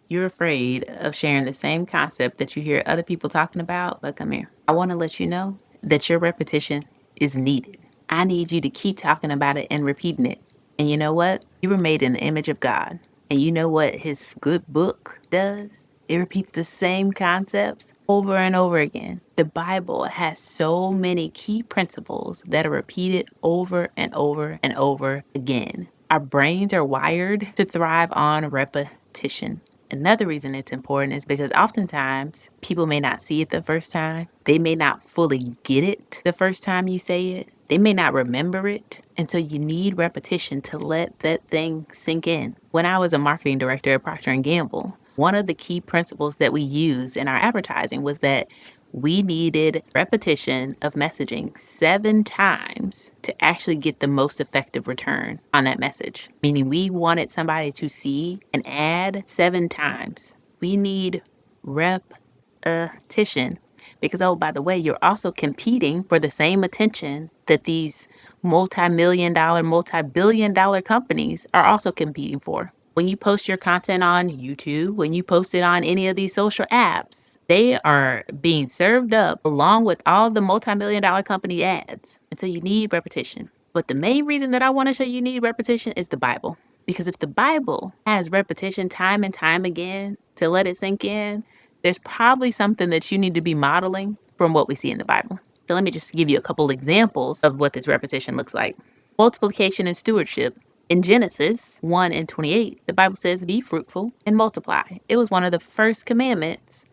You're afraid of sharing the same concept that you hear other people talking about, but come here. I want to let you know that your repetition is needed. I need you to keep talking about it and repeating it. And you know what? You were made in the image of God. And you know what his good book does? It repeats the same concepts over and over again. The Bible has so many key principles that are repeated over and over and over again. Our brains are wired to thrive on repetition. Another reason it's important is because oftentimes people may not see it the first time. They may not fully get it the first time you say it. They may not remember it. And so you need repetition to let that thing sink in. When I was a marketing director at Procter & Gamble, one of the key principles that we used in our advertising was that we needed repetition of messaging 7 times to actually get the most effective return on that message. Meaning we wanted somebody to see an ad 7 times. We need repetition because, oh, by the way, you're also competing for the same attention that these multi-million dollar, multi-billion dollar companies are also competing for. When you post your content on YouTube, when you post it on any of these social apps, they are being served up along with all the multi-million dollar company ads. And so you need repetition. But the main reason that I want to show you need repetition is the Bible. Because if the Bible has repetition time and time again to let it sink in, there's probably something that you need to be modeling from what we see in the Bible. So let me just give you a couple examples of what this repetition looks like. Multiplication and stewardship. In Genesis 1 and 28, the Bible says, be fruitful and multiply. It was one of the first commandments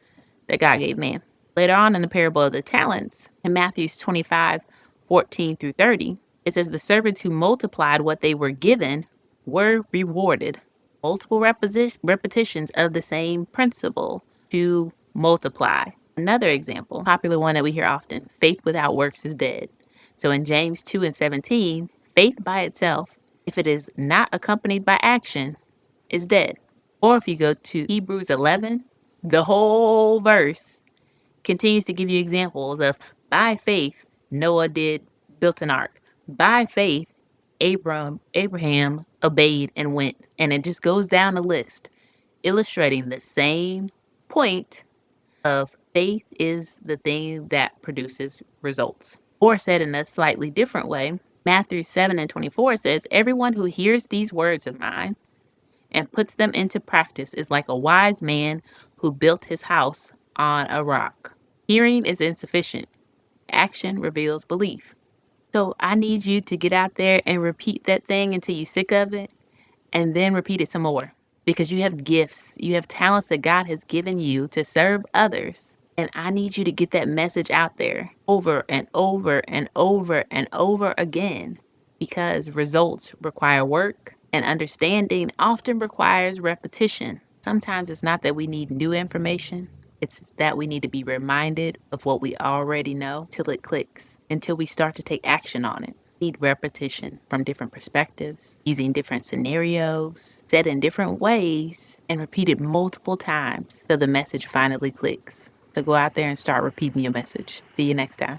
that God gave man. Later on in the parable of the talents, in Matthew 25:14 through 30, it says, the servants who multiplied what they were given were rewarded. Multiple repetitions of the same principle to multiply. Another example, popular one that we hear often, faith without works is dead. So in James 2 and 17, faith by itself, if it is not accompanied by action, is dead. Or if you go to Hebrews 11, the whole verse continues to give you examples of by faith, Noah built an ark. By faith, Abraham obeyed and went. And it just goes down the list, illustrating the same point of faith is the thing that produces results. Or said in a slightly different way, Matthew 7 and 24 says, everyone who hears these words of mine and puts them into practice is like a wise man who built his house on a rock. Hearing is insufficient. Action reveals belief. So I need you to get out there and repeat that thing until you're sick of it, and then repeat it some more. Because you have gifts, you have talents that God has given you to serve others. And I need you to get that message out there over and over and over and over again. Because results require work, and understanding often requires repetition. Sometimes it's not that we need new information. It's that we need to be reminded of what we already know till it clicks, until we start to take action on it. Need repetition from different perspectives, using different scenarios, said in different ways, and repeated multiple times till the message finally clicks. So go out there and start repeating your message. See you next time.